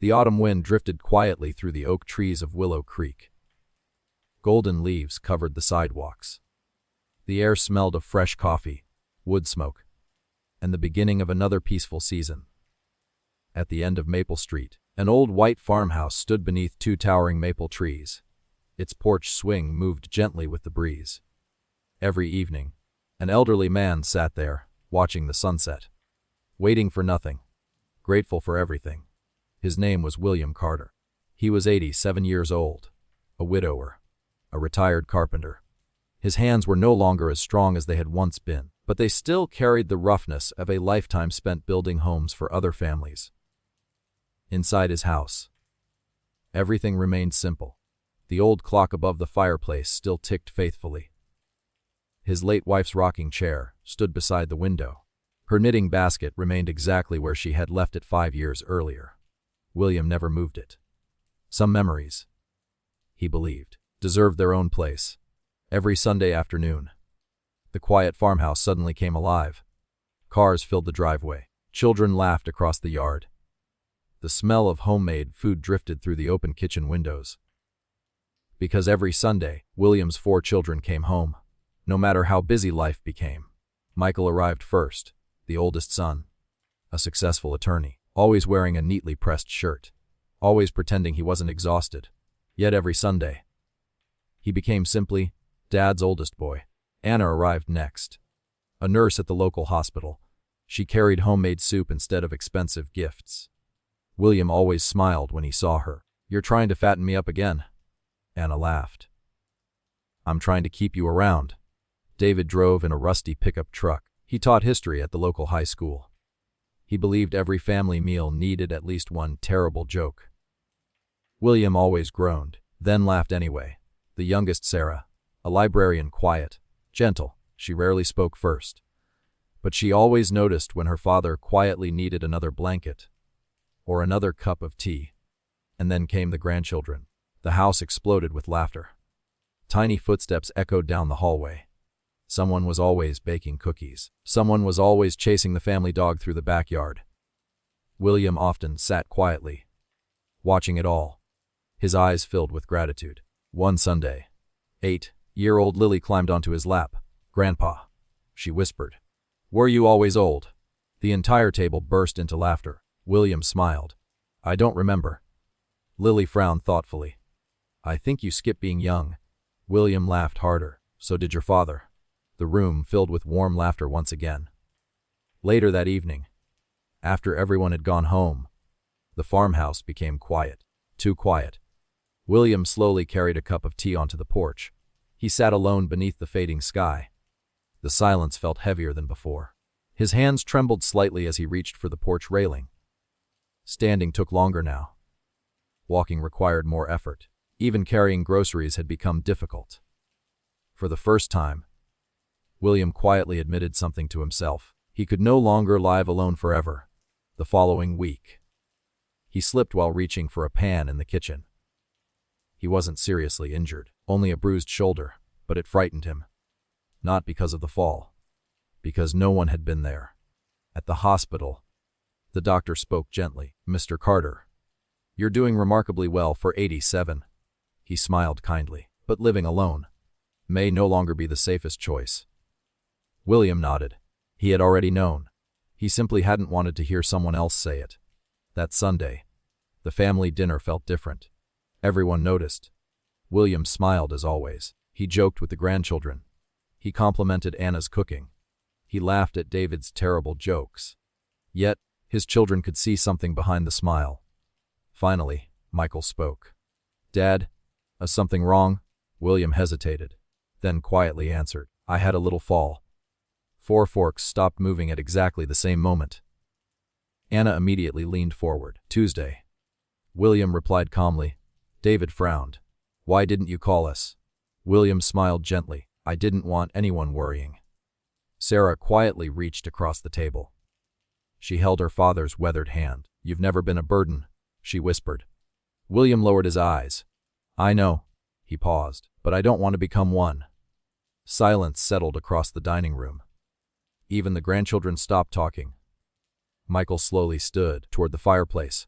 The autumn wind drifted quietly through the oak trees of Willow Creek. Golden leaves covered the sidewalks. The air smelled of fresh coffee, wood smoke, and the beginning of another peaceful season. At the end of Maple Street, an old white farmhouse stood beneath two towering maple trees. Its porch swing moved gently with the breeze. Every evening, an elderly man sat there, watching the sunset, waiting for nothing, grateful for everything. His name was William Carter. He was 87 years old, a widower, a retired carpenter. His hands were no longer as strong as they had once been, but they still carried the roughness of a lifetime spent building homes for other families. Inside his house, everything remained simple. The old clock above the fireplace still ticked faithfully. His late wife's rocking chair stood beside the window. Her knitting basket remained exactly where she had left it 5 years earlier. William never moved it. Some memories, he believed, deserved their own place. Every Sunday afternoon, the quiet farmhouse suddenly came alive. Cars filled the driveway. Children laughed across the yard. The smell of homemade food drifted through the open kitchen windows. Because every Sunday, William's 4 children came home. No matter how busy life became. Michael arrived first, the oldest son. A successful attorney, always wearing a neatly pressed shirt, always pretending he wasn't exhausted. Yet every Sunday, he became simply Dad's oldest boy. Anna arrived next. A nurse at the local hospital. She carried homemade soup instead of expensive gifts. William always smiled when he saw her. "You're trying to fatten me up again." Anna laughed. "I'm trying to keep you around." David drove in a rusty pickup truck. He taught history at the local high school. He believed every family meal needed at least one terrible joke. William always groaned, then laughed anyway. The youngest Sarah, a librarian, quiet, gentle, she rarely spoke first. But she always noticed when her father quietly needed another blanket or another cup of tea. And then came the grandchildren. The house exploded with laughter. Tiny footsteps echoed down the hallway. Someone was always baking cookies. Someone was always chasing the family dog through the backyard. William often sat quietly, watching it all, his eyes filled with gratitude. One Sunday, 8-year-old Lily climbed onto his lap. "Grandpa," she whispered. "Were you always old?" The entire table burst into laughter. William smiled. "I don't remember." Lily frowned thoughtfully. "I think you skipped being young." William laughed harder. "So did your father." The room filled with warm laughter once again. Later that evening, after everyone had gone home, the farmhouse became quiet. Too quiet. William slowly carried a cup of tea onto the porch. He sat alone beneath the fading sky. The silence felt heavier than before. His hands trembled slightly as he reached for the porch railing. Standing took longer now. Walking required more effort. Even carrying groceries had become difficult. For the first time, William quietly admitted something to himself. He could no longer live alone forever. The following week, he slipped while reaching for a pan in the kitchen. He wasn't seriously injured, only a bruised shoulder, but it frightened him. Not because of the fall, because no one had been there. At the hospital, the doctor spoke gently. "Mr. Carter, you're doing remarkably well for 87. He smiled kindly. "But living alone may no longer be the safest choice." William nodded. He had already known. He simply hadn't wanted to hear someone else say it. That Sunday, the family dinner felt different. Everyone noticed. William smiled as always. He joked with the grandchildren. He complimented Anna's cooking. He laughed at David's terrible jokes. Yet, his children could see something behind the smile. Finally, Michael spoke. "Dad, is something wrong?" William hesitated, then quietly answered, "I had a little fall." 4 forks stopped moving at exactly the same moment. Anna immediately leaned forward. "Tuesday." William replied calmly. David frowned. "Why didn't you call us?" William smiled gently. "I didn't want anyone worrying." Sarah quietly reached across the table. She held her father's weathered hand. "You've never been a burden," she whispered. William lowered his eyes. "I know." He paused. "But I don't want to become one." Silence settled across the dining room. Even the grandchildren stopped talking. Michael slowly stood toward the fireplace.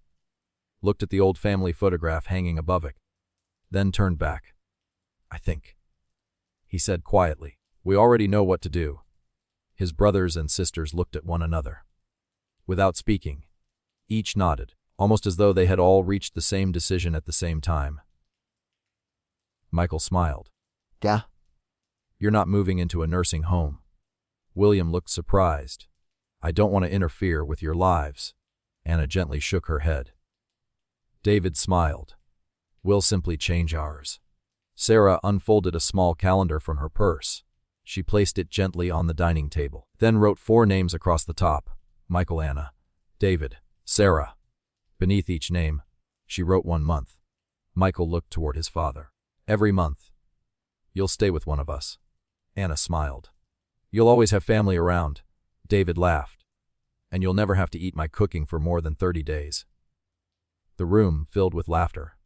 looked at the old family photograph hanging above it, then turned back. "I think," he said quietly. "We already know what to do." His brothers and sisters looked at one another. Without speaking, each nodded, almost as though they had all reached the same decision at the same time. Michael smiled. Yeah. "You're not moving into a nursing home." William looked surprised. "I don't want to interfere with your lives." Anna gently shook her head. David smiled. "We'll simply change ours." Sarah unfolded a small calendar from her purse. She placed it gently on the dining table, then wrote 4 names across the top: Michael, Anna, David, Sarah. Beneath each name, she wrote 1 month. Michael looked toward his father. "Every month. You'll stay with one of us." Anna smiled. "You'll always have family around." David laughed. "And you'll never have to eat my cooking for more than 30 days. The room filled with laughter.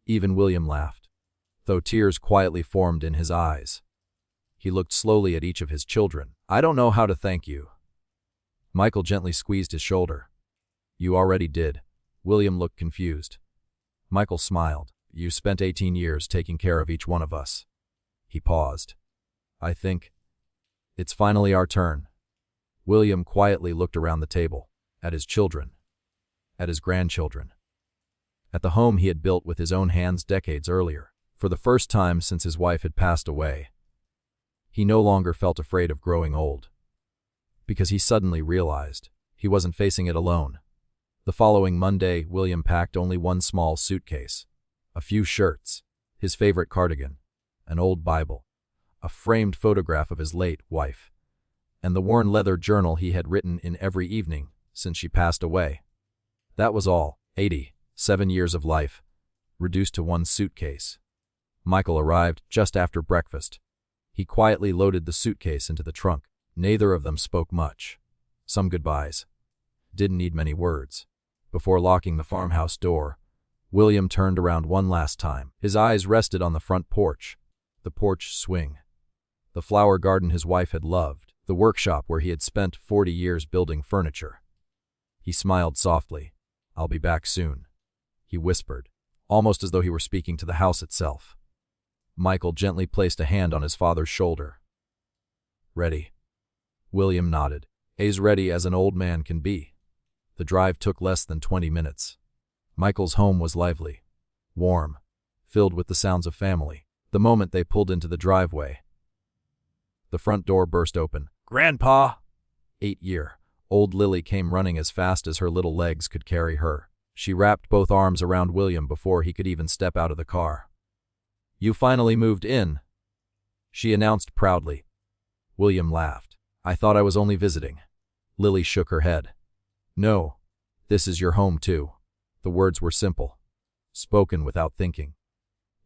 Even William laughed, though tears quietly formed in his eyes. He looked slowly at each of his children. "I don't know how to thank you." Michael gently squeezed his shoulder. "You already did." William looked confused. Michael smiled. "You spent 18 years taking care of each one of us." He paused. "I think it's finally our turn." William quietly looked around the table, at his children, at his grandchildren, at the home he had built with his own hands decades earlier. For the first time since his wife had passed away, he no longer felt afraid of growing old, because he suddenly realized he wasn't facing it alone. The following Monday, William packed only one small suitcase, a few shirts, his favorite cardigan, an old Bible, a framed photograph of his late wife, and the worn leather journal he had written in every evening since she passed away. That was all. 87 years of life, reduced to one suitcase. Michael arrived just after breakfast. He quietly loaded the suitcase into the trunk. Neither of them spoke much. Some goodbyes. Didn't need many words. Before locking the farmhouse door, William turned around one last time. His eyes rested on the front porch, the porch swing, the flower garden his wife had loved, the workshop where he had spent 40 years building furniture. He smiled softly. "I'll be back soon," he whispered, almost as though he were speaking to the house itself. Michael gently placed a hand on his father's shoulder. "Ready?" William nodded. As ready as an old man can be. The drive took less than 20 minutes. Michael's home was lively, warm, filled with the sounds of family. The moment they pulled into the driveway, the front door burst open. "Grandpa!" 8-year-old Lily came running as fast as her little legs could carry her. She wrapped both arms around William before he could even step out of the car. "You finally moved in," she announced proudly. William laughed. "I thought I was only visiting." Lily shook her head. "No, this is your home too." The words were simple, spoken without thinking.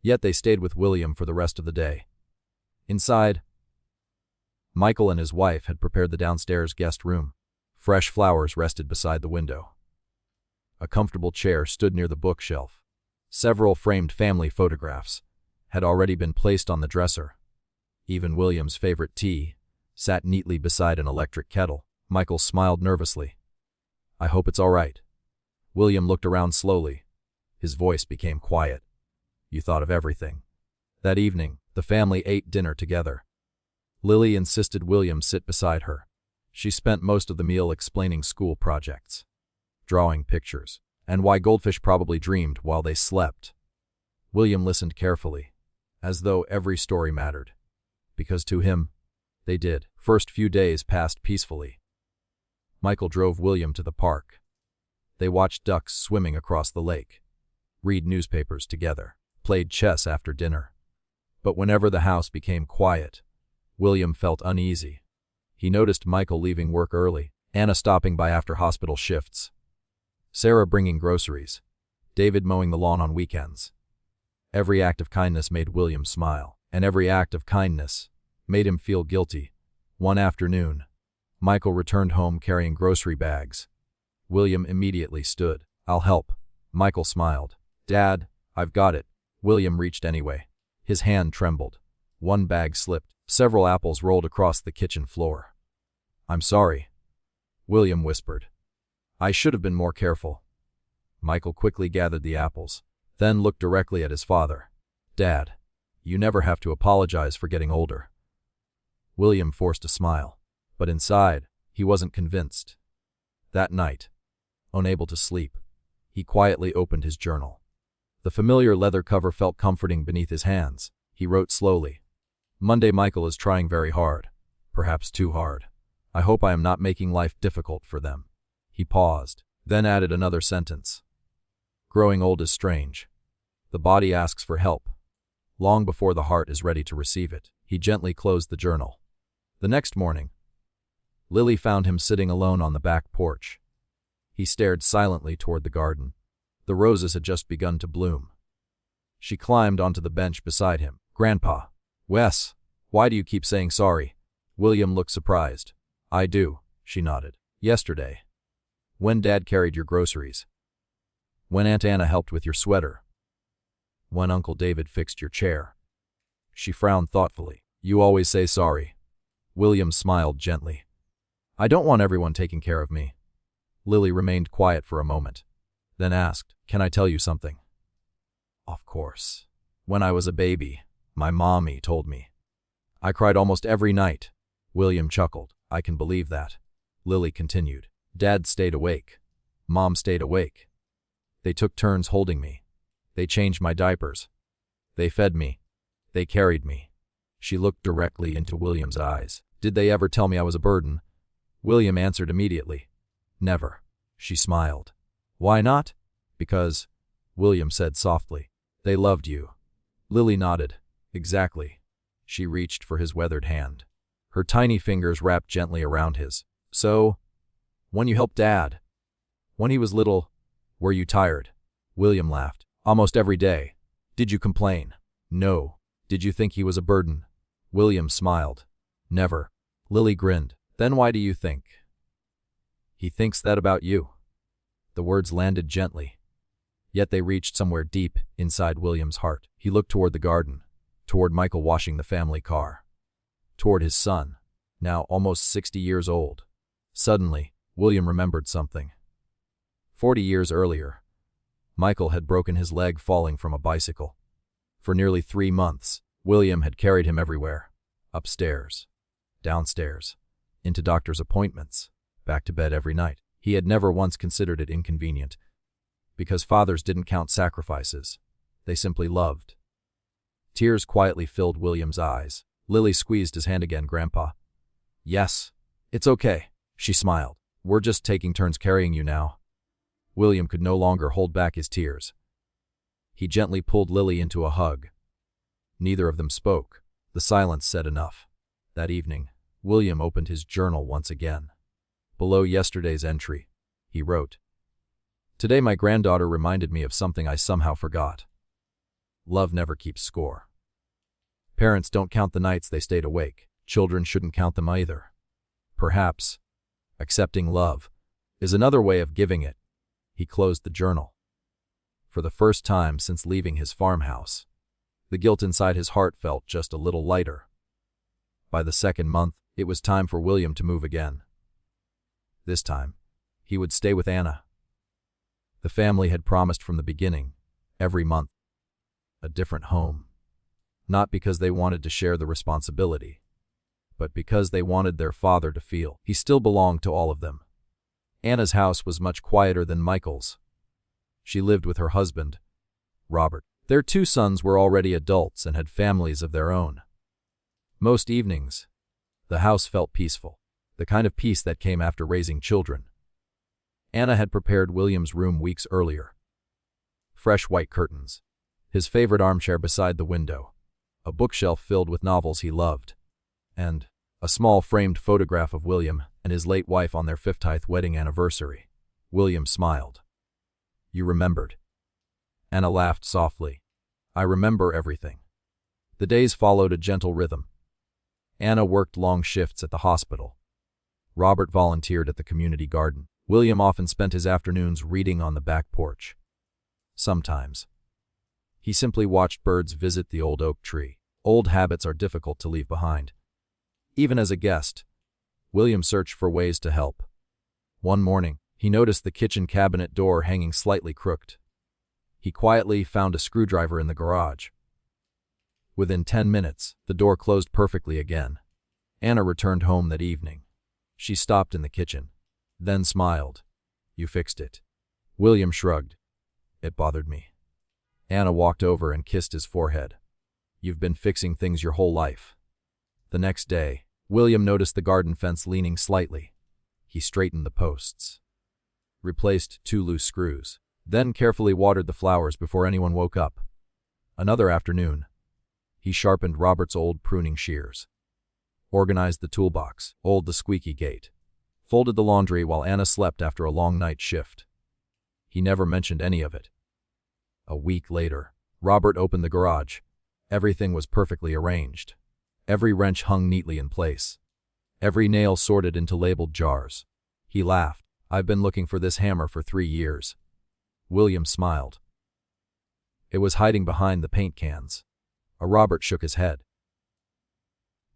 Yet they stayed with William for the rest of the day. Inside, Michael and his wife had prepared the downstairs guest room. Fresh flowers rested beside the window. A comfortable chair stood near the bookshelf. Several framed family photographs had already been placed on the dresser. Even William's favorite tea sat neatly beside an electric kettle. Michael smiled nervously. "I hope it's all right." William looked around slowly. His voice became quiet. "You thought of everything." That evening, the family ate dinner together. Lily insisted William sit beside her. She spent most of the meal explaining school projects, drawing pictures, and why goldfish probably dreamed while they slept. William listened carefully, as though every story mattered, because to him, they did. First few days passed peacefully. Michael drove William to the park. They watched ducks swimming across the lake, read newspapers together, played chess after dinner. But whenever the house became quiet, William felt uneasy. He noticed Michael leaving work early, Anna stopping by after hospital shifts, Sarah bringing groceries, David mowing the lawn on weekends. Every act of kindness made William smile, and every act of kindness made him feel guilty. One afternoon, Michael returned home carrying grocery bags. William immediately stood. "I'll help." Michael smiled. "Dad, I've got it." William reached anyway. His hand trembled. One bag slipped. Several apples rolled across the kitchen floor. "I'm sorry," William whispered. "I should have been more careful." Michael quickly gathered the apples, then looked directly at his father. "Dad, you never have to apologize for getting older." William forced a smile, but inside, he wasn't convinced. That night, unable to sleep, he quietly opened his journal. The familiar leather cover felt comforting beneath his hands. He wrote slowly, "Monday, Michael is trying very hard, perhaps too hard. I hope I am not making life difficult for them." He paused, then added another sentence. "Growing old is strange. The body asks for help, long before the heart is ready to receive it." He gently closed the journal. The next morning, Lily found him sitting alone on the back porch. He stared silently toward the garden. The roses had just begun to bloom. She climbed onto the bench beside him. "Grandpa." "Wes, why do you keep saying sorry?" William looked surprised. "I do," she nodded. "Yesterday, when Dad carried your groceries. When Aunt Anna helped with your sweater. When Uncle David fixed your chair." She frowned thoughtfully. "You always say sorry." William smiled gently. "I don't want everyone taking care of me." Lily remained quiet for a moment, then asked, "Can I tell you something?" "Of course. When I was a baby, my mommy told me. I cried almost every night." William chuckled. "I can believe that." Lily continued. "Dad stayed awake. Mom stayed awake. They took turns holding me. They changed my diapers. They fed me. They carried me." She looked directly into William's eyes. "Did they ever tell me I was a burden?" William answered immediately. "Never." She smiled. "Why not?" "Because," William said softly, "they loved you." Lily nodded. "Exactly." She reached for his weathered hand. Her tiny fingers wrapped gently around his. "So, when you helped Dad, when he was little, were you tired?" William laughed. "Almost every day." "Did you complain?" "No." "Did you think he was a burden?" William smiled. "Never." Lily grinned. "Then why do you think he thinks that about you?" The words landed gently, yet they reached somewhere deep inside William's heart. He looked toward the garden, toward Michael washing the family car, toward his son, now almost 60 years old. Suddenly, William remembered something. 40 years earlier, Michael had broken his leg falling from a bicycle. For nearly 3 months, William had carried him everywhere. Upstairs, downstairs, into doctor's appointments, back to bed every night. He had never once considered it inconvenient, because fathers didn't count sacrifices. They simply loved. Tears quietly filled William's eyes. Lily squeezed his hand again. "Grandpa." "Yes, it's okay," she smiled. "We're just taking turns carrying you now." William could no longer hold back his tears. He gently pulled Lily into a hug. Neither of them spoke. The silence said enough. That evening, William opened his journal once again. Below yesterday's entry, he wrote, "Today my granddaughter reminded me of something I somehow forgot. Love never keeps score. Parents don't count the nights they stayed awake. Children shouldn't count them either. Perhaps accepting love is another way of giving it." He closed the journal. For the first time since leaving his farmhouse, the guilt inside his heart felt just a little lighter. By the second month, it was time for William to move again. This time, he would stay with Anna. The family had promised from the beginning, every month, a different home. Not because they wanted to share the responsibility, but because they wanted their father to feel he still belonged to all of them. Anna's house was much quieter than Michael's. She lived with her husband, Robert. Their 2 sons were already adults and had families of their own. Most evenings, the house felt peaceful, the kind of peace that came after raising children. Anna had prepared William's room weeks earlier. Fresh white curtains, his favorite armchair beside the window, a bookshelf filled with novels he loved, and a small framed photograph of William and his late wife on their 50th wedding anniversary. William smiled. "You remembered." Anna laughed softly. "I remember everything." The days followed a gentle rhythm. Anna worked long shifts at the hospital. Robert volunteered at the community garden. William often spent his afternoons reading on the back porch. Sometimes, he simply watched birds visit the old oak tree. Old habits are difficult to leave behind. Even as a guest, William searched for ways to help. One morning, He noticed the kitchen cabinet door hanging slightly crooked. He quietly found a screwdriver in the garage. Within 10 minutes, the door closed perfectly again. Anna returned home that evening. She stopped in the kitchen, then smiled. "You fixed it." William shrugged. "It bothered me." Anna walked over and kissed his forehead. "You've been fixing things your whole life." The next day, William noticed the garden fence leaning slightly. He straightened the posts, replaced 2 loose screws, then carefully watered the flowers before anyone woke up. Another afternoon, he sharpened Robert's old pruning shears, organized the toolbox, oiled the squeaky gate, folded the laundry while Anna slept after a long night shift. He never mentioned any of it. A week later, Robert opened the garage. Everything was perfectly arranged. Every wrench hung neatly in place. Every nail sorted into labeled jars. He laughed. "I've been looking for this hammer for 3 years." William smiled. It was hiding behind the paint cans. Robert shook his head.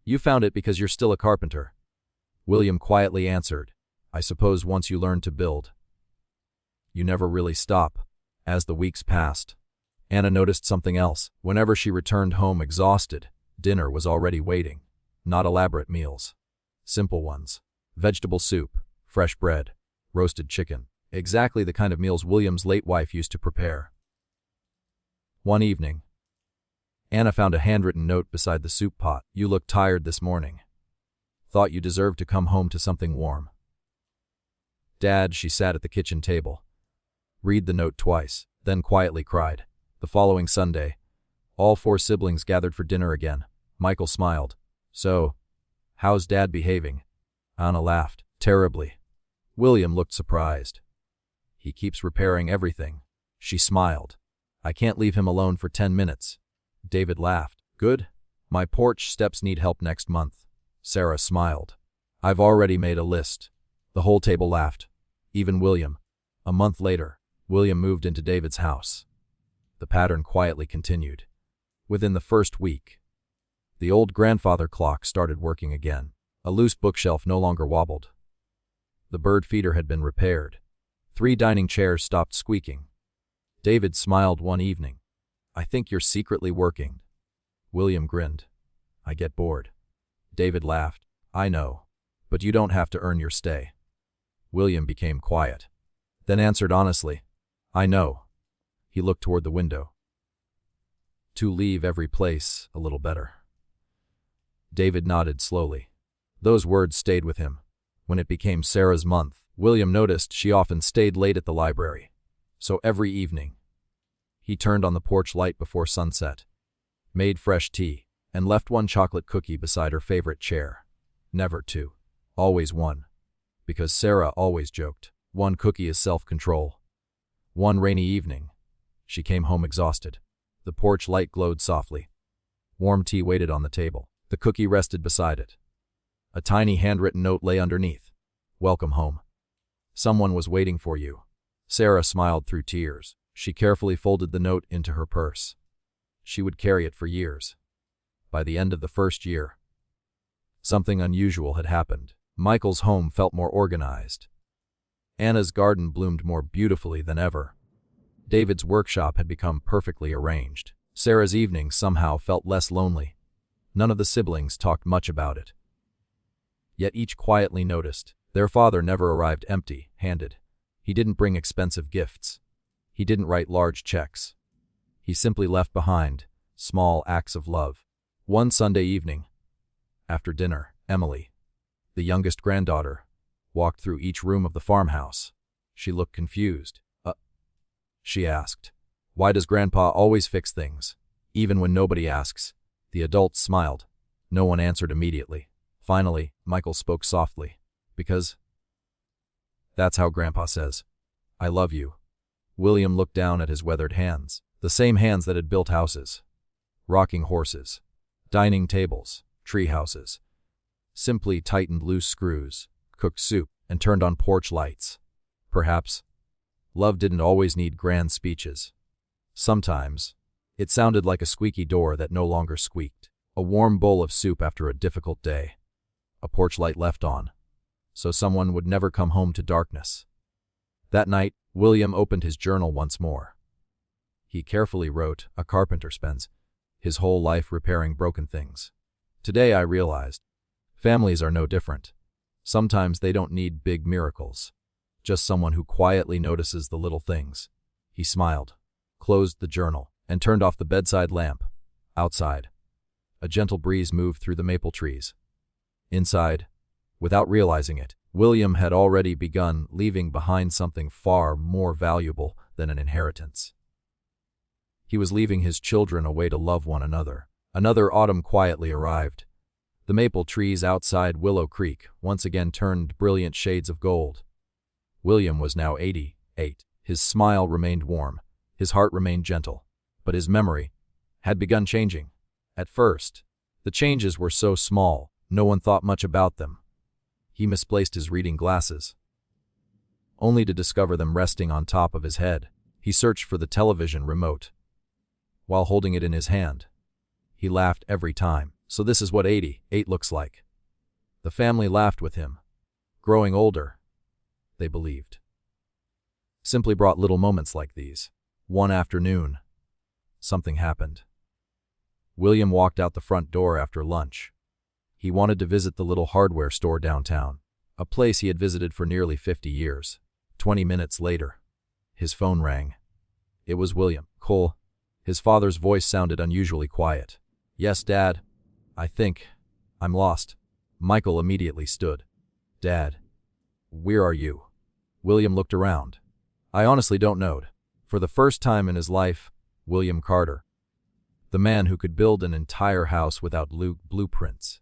"You found it because you're still a carpenter." William quietly answered, "I suppose once you learn to build, you never really stop." As the weeks passed, Anna noticed something else. Whenever she returned home exhausted, dinner was already waiting. Not elaborate meals. Simple ones. Vegetable soup, fresh bread, roasted chicken. Exactly the kind of meals William's late wife used to prepare. One evening, Anna found a handwritten note beside the soup pot. "You look tired this morning. Thought you deserved to come home to something warm." "Dad," she sat at the kitchen table, read the note twice, then quietly cried. The following Sunday, all 4 siblings gathered for dinner again. Michael smiled. "So, how's Dad behaving?" Anna laughed. "Terribly." William looked surprised. "He keeps repairing everything." She smiled. "I can't leave him alone for 10 minutes. David laughed. "Good. My porch steps need help next month." Sarah smiled. "I've already made a list." The whole table laughed, even William. A month later, William moved into David's house. The pattern quietly continued. Within the first week, the old grandfather clock started working again. A loose bookshelf no longer wobbled. The bird feeder had been repaired. 3 dining chairs stopped squeaking. David smiled one evening. "I think you're secretly working." William grinned. "I get bored." David laughed. "I know, but you don't have to earn your stay." William became quiet, then answered honestly, "I know." He looked toward the window. "To leave every place a little better." David nodded slowly. Those words stayed with him. When it became Sarah's month, William noticed she often stayed late at the library. So every evening, he turned on the porch light before sunset, made fresh tea, and left 1 chocolate cookie beside her favorite chair. Never 2. Always 1. Because Sarah always joked, 1 cookie is self-control. One rainy evening, she came home exhausted. The porch light glowed softly. Warm tea waited on the table. The cookie rested beside it. A tiny handwritten note lay underneath. "Welcome home. Someone was waiting for you." Sarah smiled through tears. She carefully folded the note into her purse. She would carry it for years. By the end of the first year, something unusual had happened. Michael's home felt more organized. Anna's garden bloomed more beautifully than ever. David's workshop had become perfectly arranged. Sarah's evenings somehow felt less lonely. None of the siblings talked much about it. Yet each quietly noticed. Their father never arrived empty-handed. He didn't bring expensive gifts. He didn't write large checks. He simply left behind small acts of love. One Sunday evening, after dinner, Emily, the youngest granddaughter, walked through each room of the farmhouse. She looked confused. She asked, "Why does Grandpa always fix things, even when nobody asks?" The adults smiled. No one answered immediately. Finally, Michael spoke softly. "Because that's how Grandpa says, 'I love you.'" William looked down at his weathered hands, the same hands that had built houses, rocking horses, dining tables, tree houses, simply tightened loose screws, cooked soup, and turned on porch lights. Perhaps love didn't always need grand speeches. Sometimes, it sounded like a squeaky door that no longer squeaked, a warm bowl of soup after a difficult day, a porch light left on, so someone would never come home to darkness. That night, William opened his journal once more. He carefully wrote, "A carpenter spends his whole life repairing broken things. Today I realized, families are no different. Sometimes they don't need big miracles. Just someone who quietly notices the little things." He smiled, closed the journal, and turned off the bedside lamp. Outside, a gentle breeze moved through the maple trees. Inside, without realizing it, William had already begun leaving behind something far more valuable than an inheritance. He was leaving his children a way to love one another. Another autumn quietly arrived. The maple trees outside Willow Creek once again turned brilliant shades of gold. William was now 88. His smile remained warm, his heart remained gentle, but his memory had begun changing. At first, the changes were so small, no one thought much about them. He misplaced his reading glasses, only to discover them resting on top of his head. He searched for the television remote, while holding it in his hand. He laughed every time. So this is what 88 looks like. The family laughed with him. Growing older, they believed, simply brought little moments like these. One afternoon, something happened. William walked out the front door after lunch. He wanted to visit the little hardware store downtown, a place he had visited for nearly 50 years. 20 minutes later, his phone rang. It was William. "Cole." His father's voice sounded unusually quiet. "Yes, Dad. I think I'm lost." Michael immediately stood. "Dad, where are you?" William looked around. "I honestly don't know." For the first time in his life, William Carter, the man who could build an entire house without blueprints,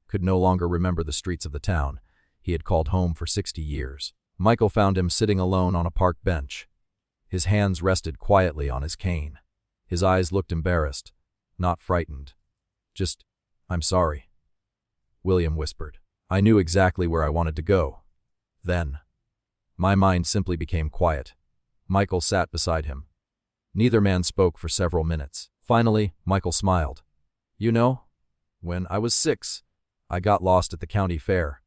could no longer remember the streets of the town he had called home for 60 years. Michael found him sitting alone on a park bench. His hands rested quietly on his cane. His eyes looked embarrassed, not frightened. "Just, I'm sorry," William whispered. "I knew exactly where I wanted to go. Then, my mind simply became quiet." Michael sat beside him. Neither man spoke for several minutes. Finally, Michael smiled. "You know, when I was 6, I got lost at the county fair."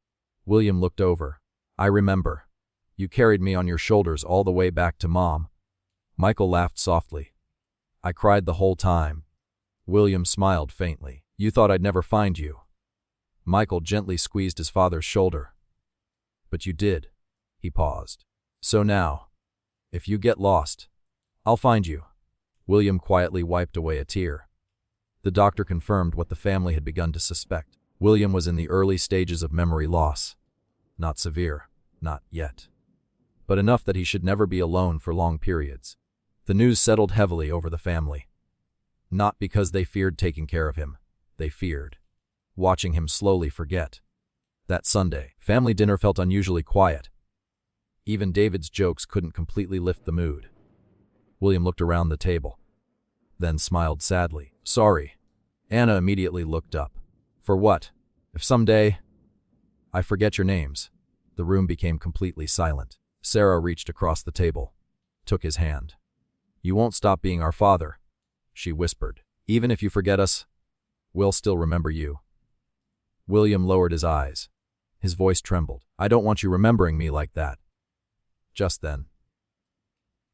William looked over. "I remember. You carried me on your shoulders all the way back to Mom." Michael laughed softly. "I cried the whole time." William smiled faintly. "You thought I'd never find you." Michael gently squeezed his father's shoulder. "But you did." He paused. "So now, if you get lost, I'll find you." William quietly wiped away a tear. The doctor confirmed what the family had begun to suspect. William was in the early stages of memory loss. Not severe, not yet, but enough that he should never be alone for long periods. The news settled heavily over the family. Not because they feared taking care of him, they feared watching him slowly forget. That Sunday, family dinner felt unusually quiet. Even David's jokes couldn't completely lift the mood. William looked around the table, then smiled sadly. "Sorry." Anna immediately looked up. "For what? If someday I forget your names." The room became completely silent. Sarah reached across the table, took his hand. "You won't stop being our father," she whispered. "Even if you forget us, we'll still remember you." William lowered his eyes. His voice trembled. "I don't want you remembering me like that." Just then,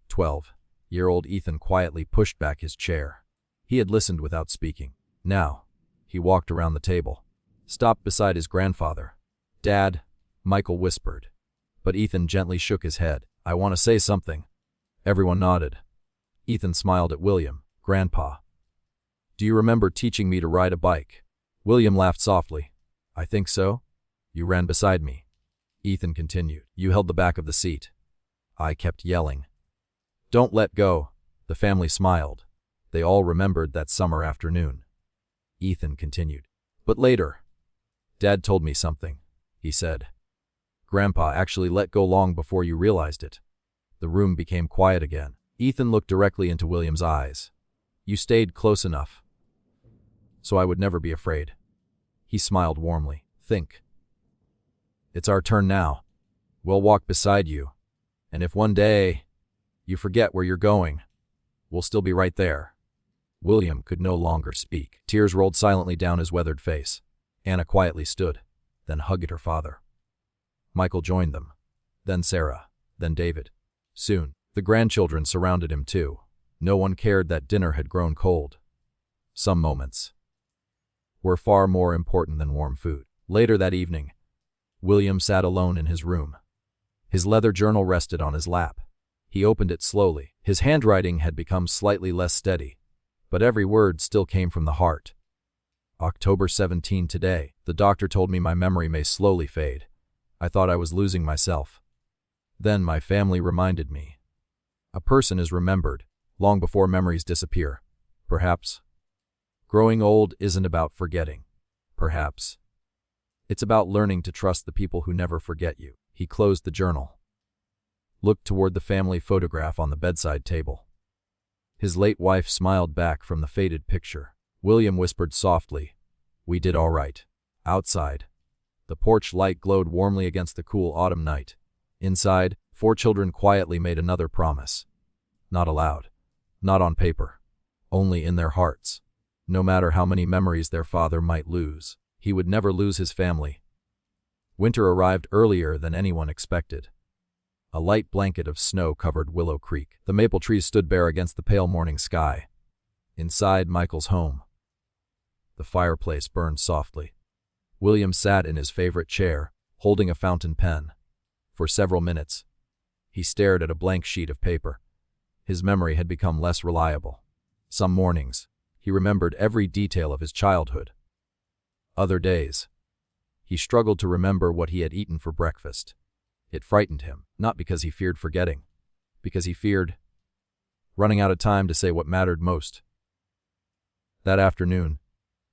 12-year-old Ethan quietly pushed back his chair. He had listened without speaking. Now, he walked around the table, stopped beside his grandfather. "Dad," Michael whispered, but Ethan gently shook his head. "I want to say something." Everyone nodded. Ethan smiled at William. "Grandpa, do you remember teaching me to ride a bike?" William laughed softly. "I think so. You ran beside me." Ethan continued. "You held the back of the seat. I kept yelling, 'Don't let go.'" The family smiled. They all remembered that summer afternoon. Ethan continued. "But later, Dad told me something," he said. "Grandpa actually let go long before you realized it." The room became quiet again. Ethan looked directly into William's eyes. "You stayed close enough, so I would never be afraid." He smiled warmly. "Think. It's our turn now. We'll walk beside you. And if one day you forget where you're going, we'll still be right there." William could no longer speak. Tears rolled silently down his weathered face. Anna quietly stood, then hugged her father. Michael joined them, then Sarah. then David. Soon, the grandchildren surrounded him too. No one cared that dinner had grown cold. Some moments were far more important than warm food. Later that evening, William sat alone in his room. His leather journal rested on his lap. He opened it slowly. His handwriting had become slightly less steady, but every word still came from the heart. October 17 today. The doctor told me my memory may slowly fade. I thought I was losing myself. Then my family reminded me. A person is remembered long before memories disappear. Perhaps growing old isn't about forgetting. Perhaps it's about learning to trust the people who never forget you. He closed the journal, looked toward the family photograph on the bedside table. His late wife smiled back from the faded picture. William whispered softly, "We did all right." Outside, the porch light glowed warmly against the cool autumn night. Inside, 4 children quietly made another promise. Not aloud, not on paper, only in their hearts. No matter how many memories their father might lose, he would never lose his family. Winter arrived earlier than anyone expected. A light blanket of snow covered Willow Creek. The maple trees stood bare against the pale morning sky. Inside Michael's home, the fireplace burned softly. William sat in his favorite chair, holding a fountain pen. For several minutes, he stared at a blank sheet of paper. His memory had become less reliable. Some mornings, he remembered every detail of his childhood. Other days, he struggled to remember what he had eaten for breakfast. It frightened him, not because he feared forgetting, because he feared running out of time to say what mattered most. That afternoon,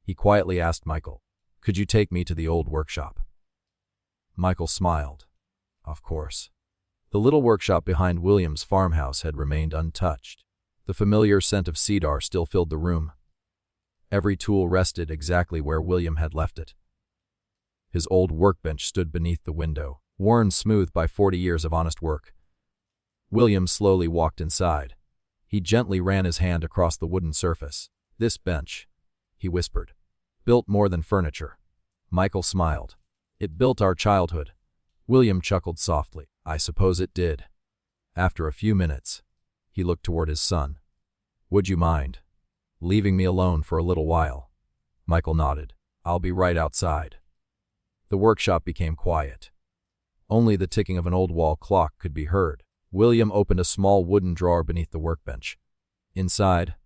he quietly asked Michael, "Could you take me to the old workshop?" Michael smiled. Of course. The little workshop behind William's farmhouse had remained untouched. The familiar scent of cedar still filled the room. Every tool rested exactly where William had left it. His old workbench stood beneath the window, worn smooth by 40 years of honest work. William slowly walked inside. He gently ran his hand across the wooden surface. "This bench," he whispered, "built more than furniture." Michael smiled. "It built our childhood." William chuckled softly. "I suppose it did." After a few minutes, he looked toward his son. "Would you mind leaving me alone for a little while?" Michael nodded. "I'll be right outside." The workshop became quiet. Only the ticking of an old wall clock could be heard. William opened a small wooden drawer beneath the workbench. Inside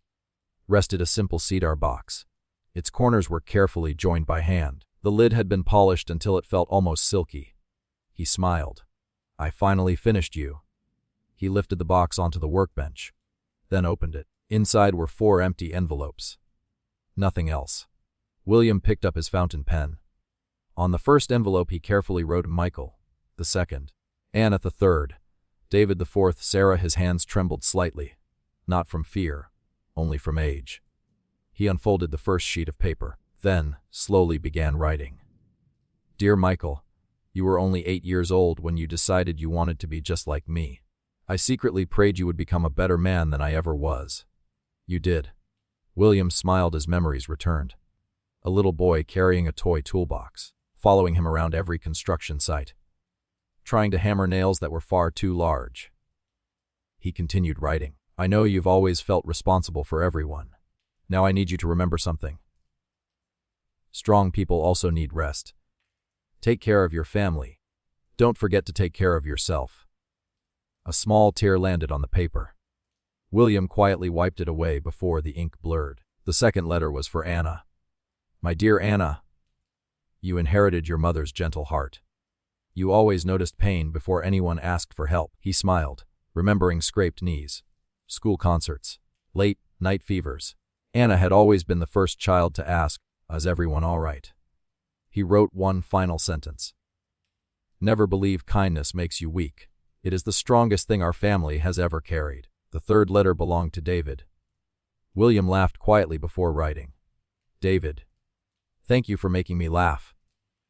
rested a simple cedar box. Its corners were carefully joined by hand. The lid had been polished until it felt almost silky. He smiled. "I finally finished you." He lifted the box onto the workbench, then opened it. Inside were 4 empty envelopes. Nothing else. William picked up his fountain pen. On the first envelope he carefully wrote Michael, the second, Anna the third, David the fourth, Sarah. His hands trembled slightly, not from fear, only from age. He unfolded the first sheet of paper, then slowly began writing. "Dear Michael, you were only 8 years old when you decided you wanted to be just like me. I secretly prayed you would become a better man than I ever was. You did." William smiled as memories returned. A little boy carrying a toy toolbox, following him around every construction site, trying to hammer nails that were far too large. He continued writing. "I know you've always felt responsible for everyone. Now I need you to remember something. Strong people also need rest. Take care of your family. Don't forget to take care of yourself." A small tear landed on the paper. William quietly wiped it away before the ink blurred. The second letter was for Anna. "My dear Anna, you inherited your mother's gentle heart. You always noticed pain before anyone asked for help." He smiled, remembering scraped knees, school concerts, late night fevers. Anna had always been the first child to ask, "Is everyone all right?" He wrote one final sentence. "Never believe kindness makes you weak. It is the strongest thing our family has ever carried." The third letter belonged to David. William laughed quietly before writing. "David, thank you for making me laugh.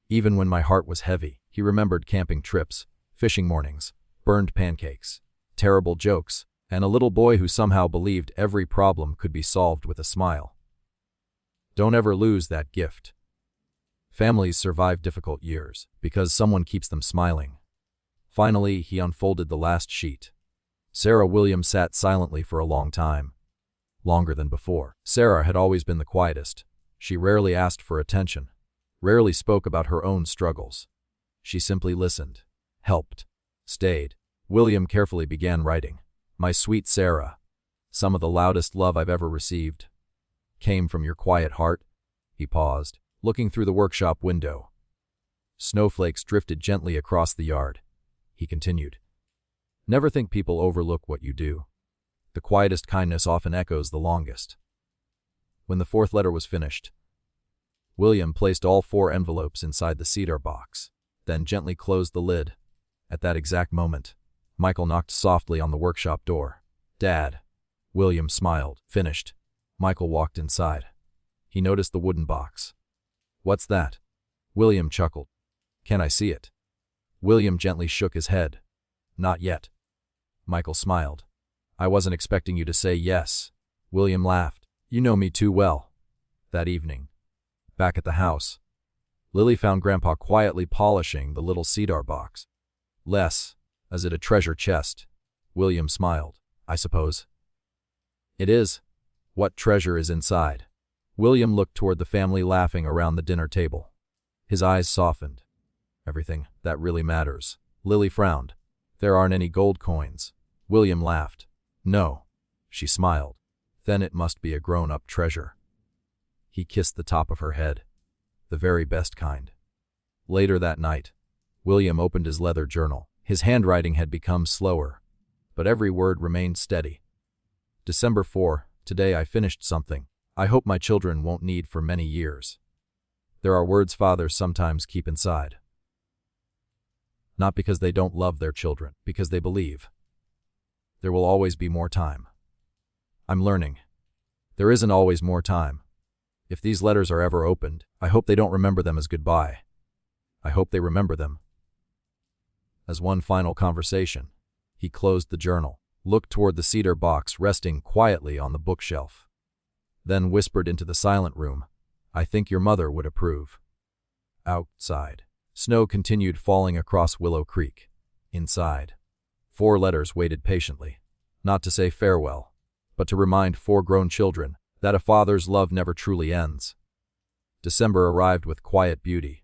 Even when my heart was heavy." He remembered camping trips, fishing mornings, burned pancakes, terrible jokes, and a little boy who somehow believed every problem could be solved with a smile. Don't ever lose that gift. Families survive difficult years because someone keeps them smiling. Finally, he unfolded the last sheet. Sarah Williams sat silently for a long time. Longer than before. Sarah had always been the quietest. She rarely asked for attention, rarely spoke about her own struggles. She simply listened, helped, stayed. William carefully began writing. My sweet Sarah, some of the loudest love I've ever received came from your quiet heart. He paused, looking through the workshop window. Snowflakes drifted gently across the yard. He continued. Never think people overlook what you do. The quietest kindness often echoes the longest. When the fourth letter was finished, William placed all 4 envelopes inside the cedar box, then gently closed the lid. At that exact moment, Michael knocked softly on the workshop door. Dad. William smiled. Finished. Michael walked inside. He noticed the wooden box. What's that? William chuckled. Can I see it? William gently shook his head. Not yet. Michael smiled. I wasn't expecting you to say yes. William laughed. You know me too well. That evening, back at the house, Lily found Grandpa quietly polishing the little cedar box. Less, as it a treasure chest. William smiled. I suppose. It is. What treasure is inside? William looked toward the family laughing around the dinner table. His eyes softened. Everything that really matters. Lily frowned. There aren't any gold coins. William laughed. No. She smiled. Then it must be a grown-up treasure. He kissed the top of her head. The very best kind. Later that night, William opened his leather journal. His handwriting had become slower, but every word remained steady. December 4, today I finished something I hope my children won't need for many years. There are words fathers sometimes keep inside. Not because they don't love their children, because they believe there will always be more time. I'm learning. There isn't always more time. If these letters are ever opened, I hope they don't remember them as goodbye. I hope they remember them as one final conversation. He closed the journal, looked toward the cedar box resting quietly on the bookshelf, then whispered into the silent room, I think your mother would approve. Outside, snow continued falling across Willow Creek. Inside, 4 letters waited patiently, not to say farewell, but to remind 4 grown children that a father's love never truly ends. December arrived with quiet beauty.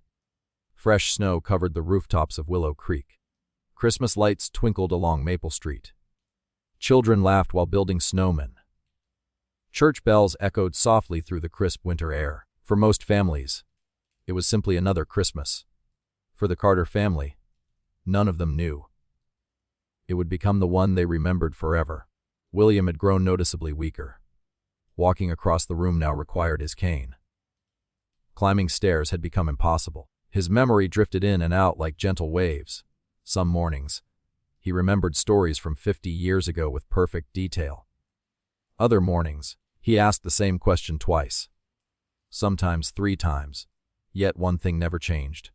Fresh snow covered the rooftops of Willow Creek. Christmas lights twinkled along Maple Street. Children laughed while building snowmen. Church bells echoed softly through the crisp winter air. For most families, it was simply another Christmas. For the Carter family, none of them knew it would become the one they remembered forever. William had grown noticeably weaker. Walking across the room now required his cane. Climbing stairs had become impossible. His memory drifted in and out like gentle waves. Some mornings, he remembered stories from 50 years ago with perfect detail. Other mornings, he asked the same question twice. Sometimes 3 times. Yet one thing never changed.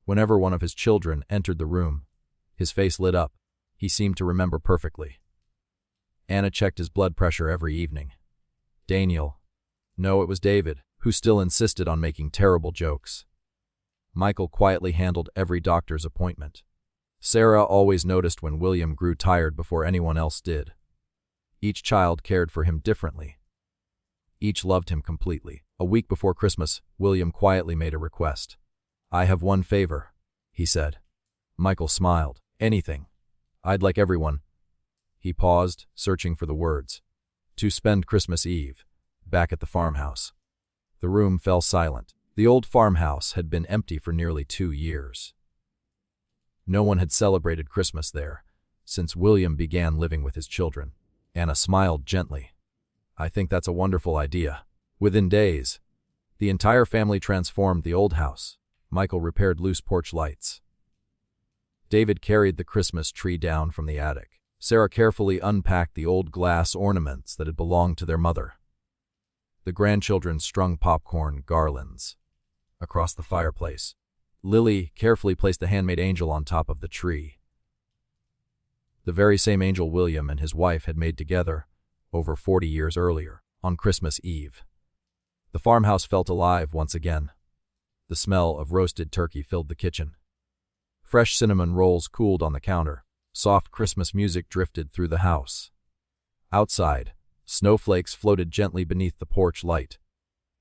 Whenever one of his children entered the room, his face lit up. He seemed to remember perfectly. Anna checked his blood pressure every evening. Daniel. No, it was David, who still insisted on making terrible jokes. Michael quietly handled every doctor's appointment. Sarah always noticed when William grew tired before anyone else did. Each child cared for him differently. Each loved him completely. A week before Christmas, William quietly made a request. I have one favor, he said. Michael smiled. Anything. I'd like everyone. He paused, searching for the words. To spend Christmas Eve, back at the farmhouse. The room fell silent. The old farmhouse had been empty for nearly 2 years. No one had celebrated Christmas there since William began living with his children. Anna smiled gently. I think that's a wonderful idea. Within days, the entire family transformed the old house. Michael repaired loose porch lights. David carried the Christmas tree down from the attic. Sarah carefully unpacked the old glass ornaments that had belonged to their mother. The grandchildren strung popcorn garlands across the fireplace. Lily carefully placed the handmade angel on top of the tree. The very same angel William and his wife had made together over 40 years earlier, on Christmas Eve. The farmhouse felt alive once again. The smell of roasted turkey filled the kitchen. Fresh cinnamon rolls cooled on the counter. Soft Christmas music drifted through the house. Outside, snowflakes floated gently beneath the porch light.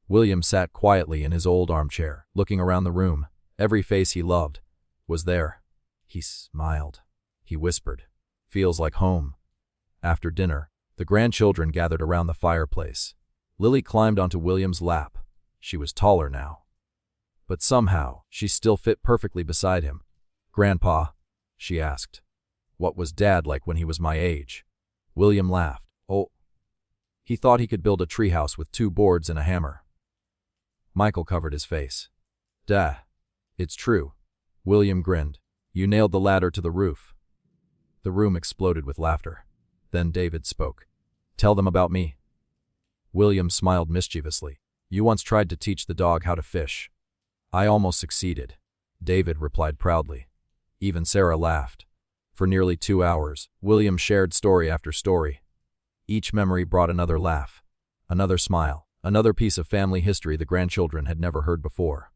William sat quietly in his old armchair, looking around the room. Every face he loved was there. He smiled. He whispered, "Feels like home." After dinner, the grandchildren gathered around the fireplace. Lily climbed onto William's lap. She was taller now, but somehow she still fit perfectly beside him. "Grandpa," she asked, "what was Dad like when he was my age?" William laughed. "Oh, he thought he could build a treehouse with 2 boards and a hammer." Michael covered his face. "Duh. It's true." William grinned. "You nailed the ladder to the roof." The room exploded with laughter. Then David spoke. "Tell them about me." William smiled mischievously. "You once tried to teach the dog how to fish." "I almost succeeded," David replied proudly. Even Sarah laughed. For nearly 2 hours, William shared story after story. Each memory brought another laugh, another smile, another piece of family history the grandchildren had never heard before.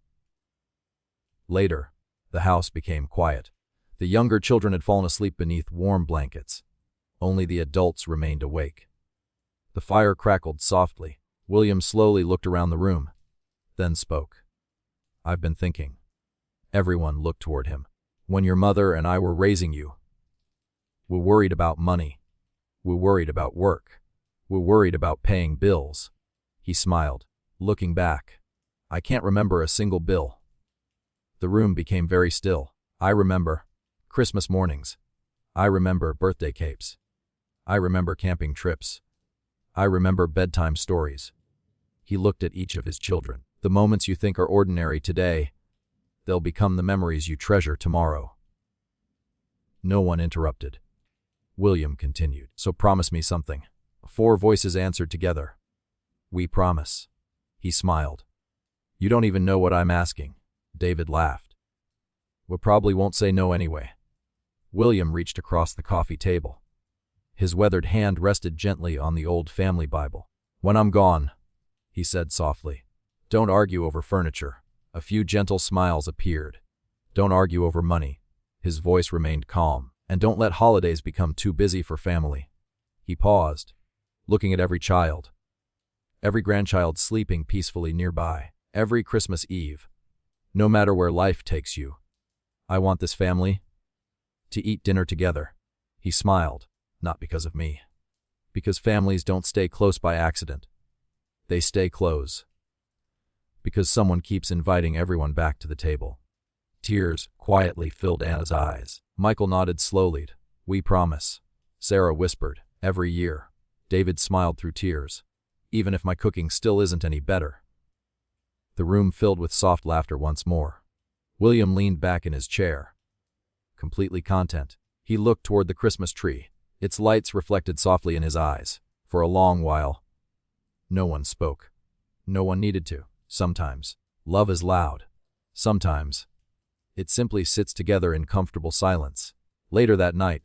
Later, the house became quiet. The younger children had fallen asleep beneath warm blankets. Only the adults remained awake. The fire crackled softly. William slowly looked around the room, then spoke. "I've been thinking." Everyone looked toward him. "When your mother and I were raising you, we worried about money. We worried about work. We worried about paying bills." He smiled. Looking back, "I can't remember a single bill." The room became very still. "I remember Christmas mornings. I remember birthday capes. I remember camping trips. I remember bedtime stories." He looked at each of his children. "The moments you think are ordinary today, they'll become the memories you treasure tomorrow." No one interrupted. William continued. "So promise me something." 4 voices answered together. "We promise." He smiled. "You don't even know what I'm asking." David laughed. "We probably won't say no anyway." William reached across the coffee table. His weathered hand rested gently on the old family Bible. "When I'm gone," he said softly, "don't argue over furniture." A few gentle smiles appeared. "Don't argue over money." His voice remained calm. "And don't let holidays become too busy for family." He paused, looking at every child. Every grandchild sleeping peacefully nearby. Every Christmas Eve. "No matter where life takes you, I want this family to eat dinner together." He smiled. "Not because of me. Because families don't stay close by accident. They stay close because someone keeps inviting everyone back to the table." Tears quietly filled Anna's eyes. Michael nodded slowly. "We promise." Sarah whispered, "Every year." David smiled through tears. "Even if my cooking still isn't any better." The room filled with soft laughter once more. William leaned back in his chair, completely content. He looked toward the Christmas tree. Its lights reflected softly in his eyes. For a long while, no one spoke. No one needed to. Sometimes, love is loud. Sometimes, it simply sits together in comfortable silence. Later that night,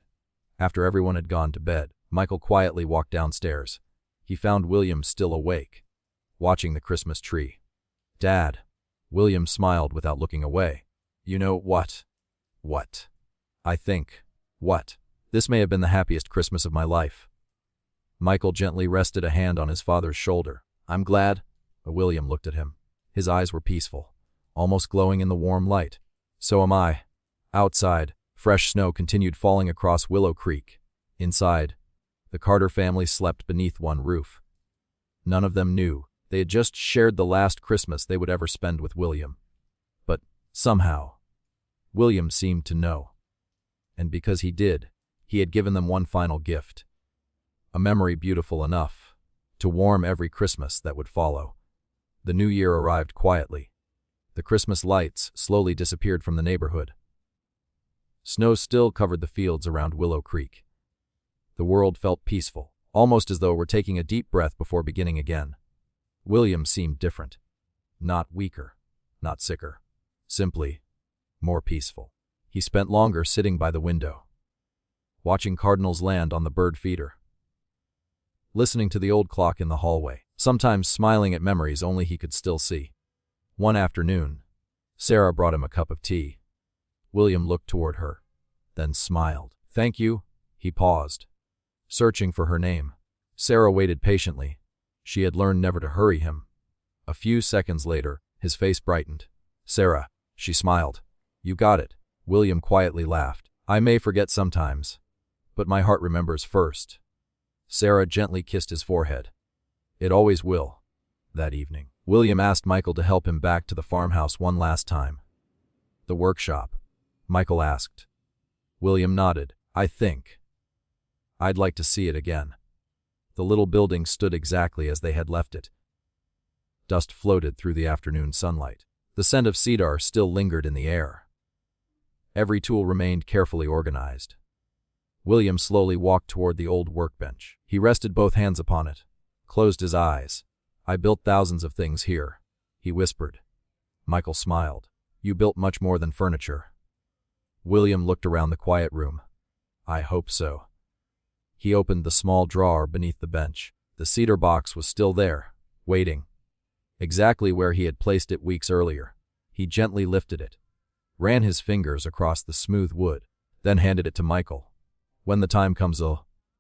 after everyone had gone to bed, Michael quietly walked downstairs. He found William still awake, watching the Christmas tree. "Dad." William smiled without looking away. "You know what? What? I think. What? This may have been the happiest Christmas of my life." Michael gently rested a hand on his father's shoulder. "I'm glad." William looked at him. His eyes were peaceful, almost glowing in the warm light. "So am I." Outside, fresh snow continued falling across Willow Creek. Inside, the Carter family slept beneath one roof. None of them knew they had just shared the last Christmas they would ever spend with William. But, somehow, William seemed to know. And because he did, he had given them one final gift. A memory beautiful enough to warm every Christmas that would follow. The new year arrived quietly. The Christmas lights slowly disappeared from the neighborhood. Snow still covered the fields around Willow Creek. The world felt peaceful, almost as though we're taking a deep breath before beginning again. William seemed different. Not weaker, not sicker. Simply more peaceful. He spent longer sitting by the window, watching cardinals land on the bird feeder, listening to the old clock in the hallway, sometimes smiling at memories only he could still see. One afternoon, Sarah brought him a cup of tea. William looked toward her, then smiled. Thank you. He paused, searching for her name. Sarah waited patiently. She had learned never to hurry him. A few seconds later, his face brightened. Sarah, she smiled. You got it. William quietly laughed. I may forget sometimes, but my heart remembers first. Sarah gently kissed his forehead. It always will. That evening, William asked Michael to help him back to the farmhouse one last time. The workshop? Michael asked. William nodded. I think I'd like to see it again. The little building stood exactly as they had left it. Dust floated through the afternoon sunlight. The scent of cedar still lingered in the air. Every tool remained carefully organized. William slowly walked toward the old workbench. He rested both hands upon it, closed his eyes. I built thousands of things here, he whispered. Michael smiled. You built much more than furniture. William looked around the quiet room. I hope so. He opened the small drawer beneath the bench. The cedar box was still there, waiting. Exactly where he had placed it weeks earlier. He gently lifted it, ran his fingers across the smooth wood, then handed it to Michael. When the time comes,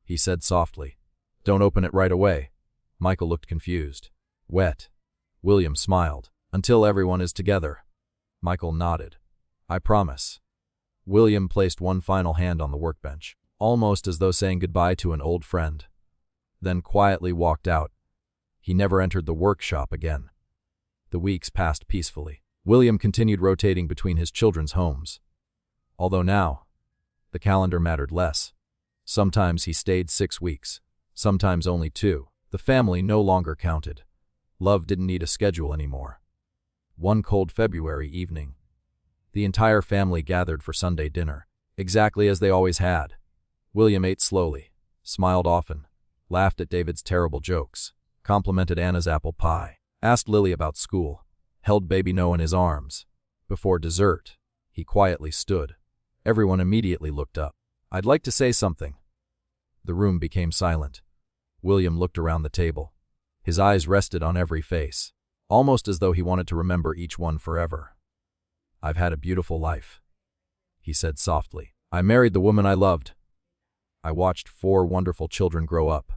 he said softly. Don't open it right away. Michael looked confused. Wet. William smiled. Until everyone is together. Michael nodded. I promise. William placed one final hand on the workbench, almost as though saying goodbye to an old friend, then quietly walked out. He never entered the workshop again. The weeks passed peacefully. William continued rotating between his children's homes. Although now, the calendar mattered less. Sometimes he stayed 6 weeks, sometimes only 2. The family no longer counted. Love didn't need a schedule anymore. One cold February evening, the entire family gathered for Sunday dinner, exactly as they always had. William ate slowly, smiled often, laughed at David's terrible jokes, complimented Anna's apple pie, asked Lily about school, held baby Noah in his arms. Before dessert, he quietly stood. Everyone immediately looked up. I'd like to say something. The room became silent. William looked around the table. His eyes rested on every face, almost as though he wanted to remember each one forever. I've had a beautiful life, he said softly. I married the woman I loved. I watched 4 wonderful children grow up.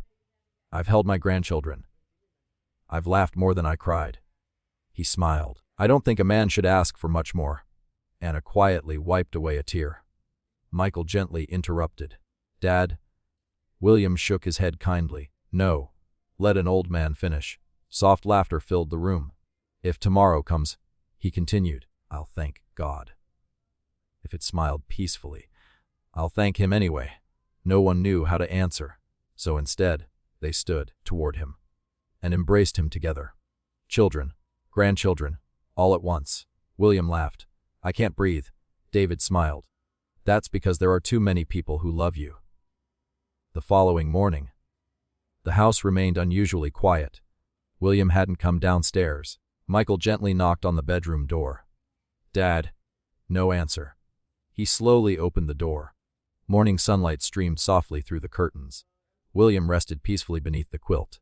I've held my grandchildren. I've laughed more than I cried. He smiled. I don't think a man should ask for much more. Anna quietly wiped away a tear. Michael gently interrupted. Dad? William shook his head kindly. No. Let an old man finish. Soft laughter filled the room. If tomorrow comes, he continued, I'll thank God. If it smiled peacefully, I'll thank him anyway. No one knew how to answer, so instead, they stood toward him and embraced him together. Children, grandchildren, all at once. William laughed. I can't breathe. David smiled. That's because there are too many people who love you. The following morning, the house remained unusually quiet. William hadn't come downstairs. Michael gently knocked on the bedroom door. Dad? No answer. He slowly opened the door. Morning sunlight streamed softly through the curtains. William rested peacefully beneath the quilt,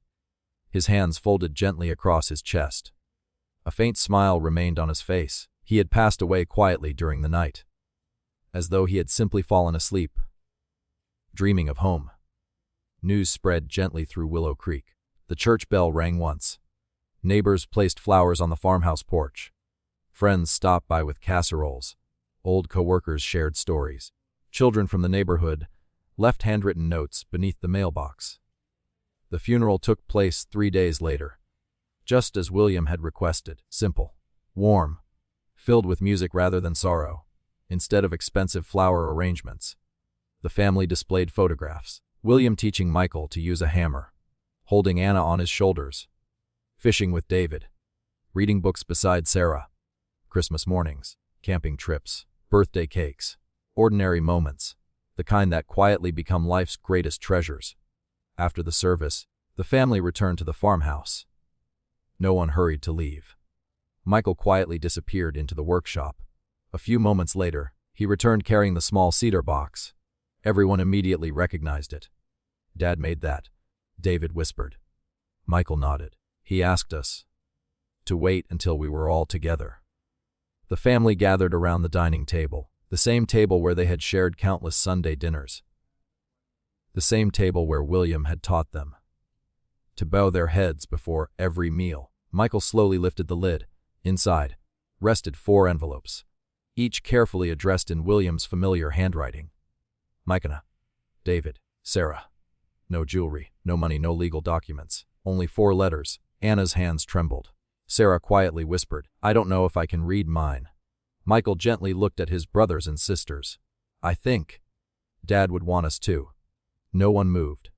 his hands folded gently across his chest. A faint smile remained on his face. He had passed away quietly during the night, as though he had simply fallen asleep, dreaming of home. News spread gently through Willow Creek. The church bell rang once. Neighbors placed flowers on the farmhouse porch. Friends stopped by with casseroles. Old co-workers shared stories. Children from the neighborhood left handwritten notes beneath the mailbox. The funeral took place 3 days later, just as William had requested. Simple, warm, filled with music rather than sorrow. Instead of expensive flower arrangements, the family displayed photographs. William teaching Michael to use a hammer, holding Anna on his shoulders, fishing with David, reading books beside Sarah, Christmas mornings, camping trips, birthday cakes, ordinary moments, the kind that quietly become life's greatest treasures. After the service, the family returned to the farmhouse. No one hurried to leave. Michael quietly disappeared into the workshop. A few moments later, he returned carrying the small cedar box. Everyone immediately recognized it. Dad made that, David whispered. Michael nodded. He asked us to wait until we were all together. The family gathered around the dining table. The same table where they had shared countless Sunday dinners. The same table where William had taught them to bow their heads before every meal. Michael slowly lifted the lid. Inside rested 4 envelopes, each carefully addressed in William's familiar handwriting. Micah, David, Sarah. No jewelry, no money, no legal documents. Only 4 letters. Anna's hands trembled. Sarah quietly whispered, "I don't know if I can read mine." Michael gently looked at his brothers and sisters. "I think Dad would want us to." No one moved.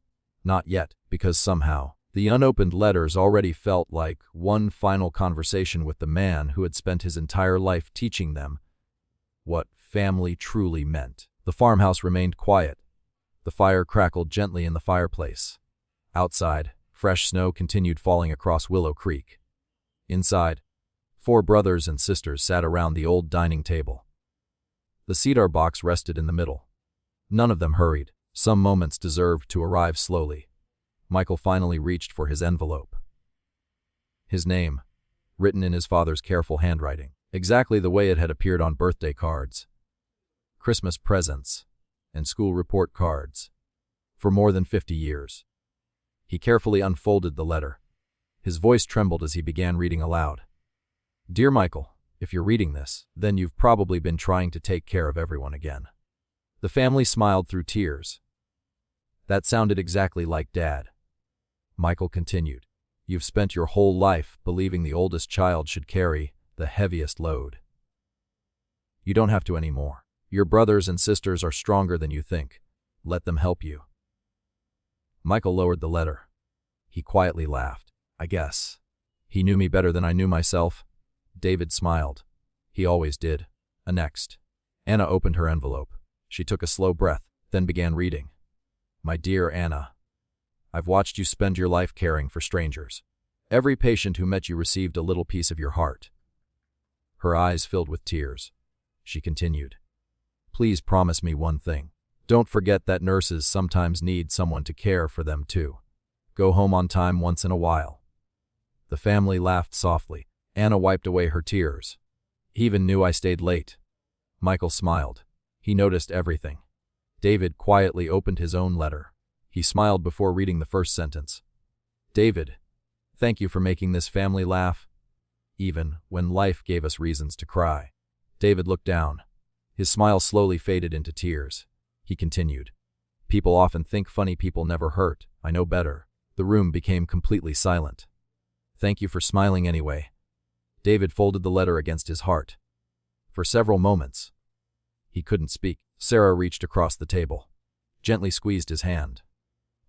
Not yet, because somehow the unopened letters already felt like one final conversation with the man who had spent his entire life teaching them what family truly meant. The farmhouse remained quiet. The fire crackled gently in the fireplace. Outside, fresh snow continued falling across Willow Creek. Inside, 4 brothers and sisters sat around the old dining table. The cedar box rested in the middle. None of them hurried. Some moments deserved to arrive slowly. Michael finally reached for his envelope. His name, written in his father's careful handwriting, exactly the way it had appeared on birthday cards, Christmas presents, and school report cards, for more than 50 years. He carefully unfolded the letter. His voice trembled as he began reading aloud. "Dear Michael, if you're reading this, then you've probably been trying to take care of everyone again." The family smiled through tears. That sounded exactly like Dad. Michael continued, "You've spent your whole life believing the oldest child should carry the heaviest load. You don't have to anymore. Your brothers and sisters are stronger than you think. Let them help you." Michael lowered the letter. He quietly laughed. "I guess he knew me better than I knew myself." David smiled. He always did. Next, Anna opened her envelope. She took a slow breath, then began reading. "My dear Anna, I've watched you spend your life caring for strangers. Every patient who met you received a little piece of your heart." Her eyes filled with tears. She continued, "Please promise me one thing. Don't forget that nurses sometimes need someone to care for them too. Go home on time once in a while." The family laughed softly. Anna wiped away her tears. "He even knew I stayed late." Michael smiled. He noticed everything. David quietly opened his own letter. He smiled before reading the first sentence. "David, thank you for making this family laugh, even when life gave us reasons to cry." David looked down. His smile slowly faded into tears. He continued, "People often think funny people never hurt. I know better." The room became completely silent. "Thank you for smiling anyway." David folded the letter against his heart. For several moments, he couldn't speak. Sarah reached across the table, gently squeezed his hand.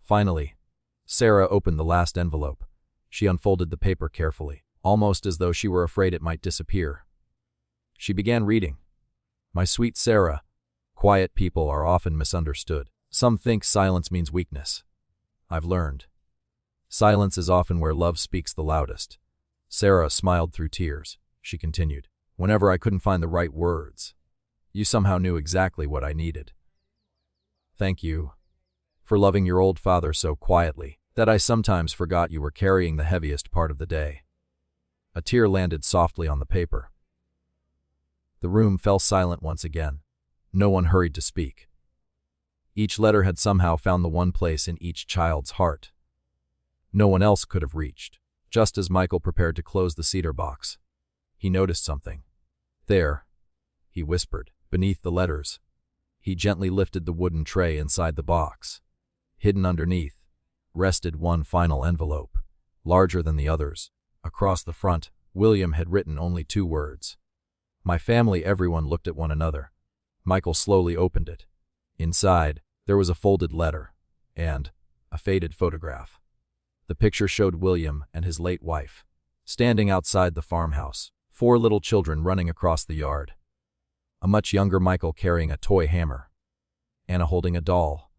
Finally, Sarah opened the last envelope. She unfolded the paper carefully, almost as though she were afraid it might disappear. She began reading. "My sweet Sarah, quiet people are often misunderstood. Some think silence means weakness. I've learned silence is often where love speaks the loudest." Sarah smiled through tears. She continued, "Whenever I couldn't find the right words, you somehow knew exactly what I needed. Thank you for loving your old father so quietly that I sometimes forgot you were carrying the heaviest part of the day." A tear landed softly on the paper. The room fell silent once again. No one hurried to speak. Each letter had somehow found the one place in each child's heart no one else could have reached. Just as Michael prepared to close the cedar box, he noticed something. "There," he whispered, beneath the letters. He gently lifted the wooden tray inside the box. Hidden underneath rested one final envelope, larger than the others. Across the front, William had written only 2 words. "My family." Everyone looked at one another. Michael slowly opened it. Inside, there was a folded letter and a faded photograph. The picture showed William and his late wife standing outside the farmhouse, 4 little children running across the yard. A much younger Michael carrying a toy hammer, Anna holding a doll,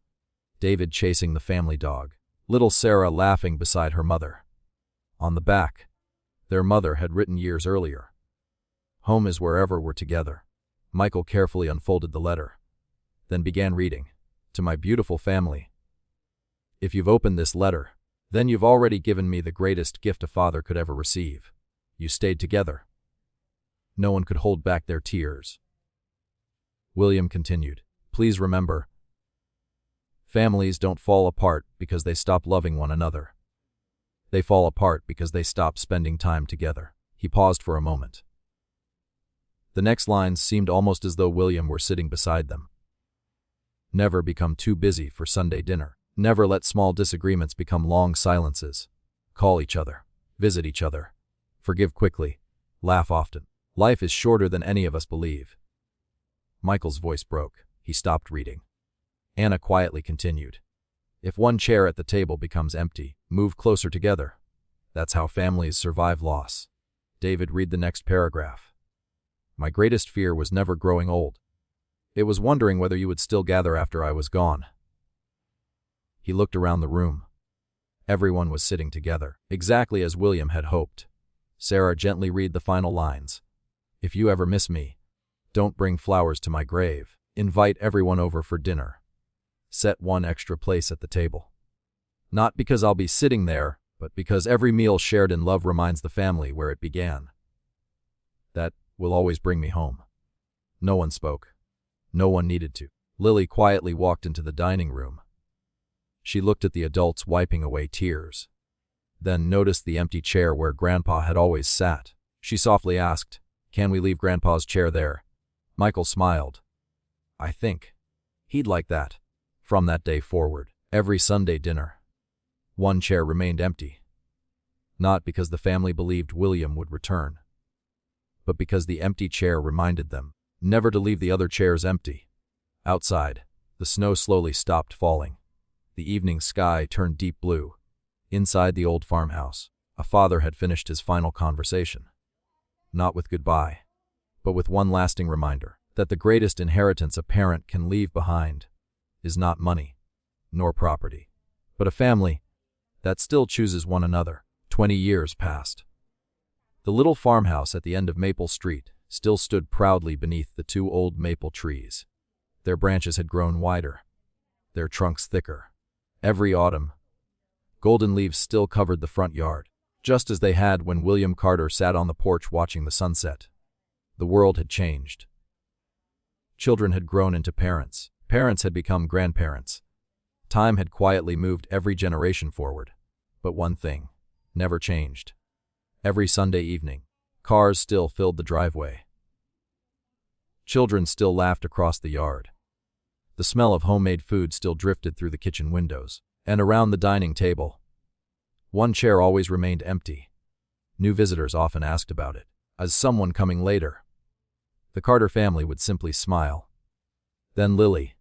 David chasing the family dog, little Sarah laughing beside her mother. On the back, their mother had written years earlier, "Home is wherever we're together." Michael carefully unfolded the letter, then began reading. "To my beautiful family. If you've opened this letter, then you've already given me the greatest gift a father could ever receive. You stayed together." No one could hold back their tears. William continued. Please remember, families don't fall apart because they stop loving one another. They fall apart because they stop spending time together. He paused for a moment. The next lines seemed almost as though William were sitting beside them. Never become too busy for Sunday dinner. Never let small disagreements become long silences. Call each other. Visit each other. Forgive quickly. Laugh often. Life is shorter than any of us believe. Michael's voice broke. He stopped reading. Anna quietly continued. If one chair at the table becomes empty, move closer together. That's how families survive loss. David, read the next paragraph. My greatest fear was never growing old. It was wondering whether you would still gather after I was gone. He looked around the room. Everyone was sitting together, exactly as William had hoped. Sarah, gently read the final lines. If you ever miss me, don't bring flowers to my grave. Invite everyone over for dinner. Set one extra place at the table. Not because I'll be sitting there, but because every meal shared in love reminds the family where it began. That will always bring me home. No one spoke. No one needed to. Lily quietly walked into the dining room. She looked at the adults wiping away tears, then noticed the empty chair where Grandpa had always sat. She softly asked, "Can we leave Grandpa's chair there?" Michael smiled. "I think he'd like that." From that day forward, every Sunday dinner, one chair remained empty. Not because the family believed William would return, but because the empty chair reminded them never to leave the other chairs empty. Outside, the snow slowly stopped falling. The evening sky turned deep blue. Inside the old farmhouse, a father had finished his final conversation. Not with goodbye, but with one lasting reminder that the greatest inheritance a parent can leave behind is not money, nor property, but a family that still chooses one another. 20 years passed. The little farmhouse at the end of Maple Street still stood proudly beneath the two old maple trees. Their branches had grown wider, their trunks thicker. Every autumn, golden leaves still covered the front yard, just as they had when William Carter sat on the porch watching the sunset. The world had changed. Children had grown into parents. Parents had become grandparents. Time had quietly moved every generation forward. But one thing never changed. Every Sunday evening, cars still filled the driveway. Children still laughed across the yard. The smell of homemade food still drifted through the kitchen windows. And around the dining table, one chair always remained empty. New visitors often asked about it, as someone coming later. The Carter family would simply smile. Then Lily,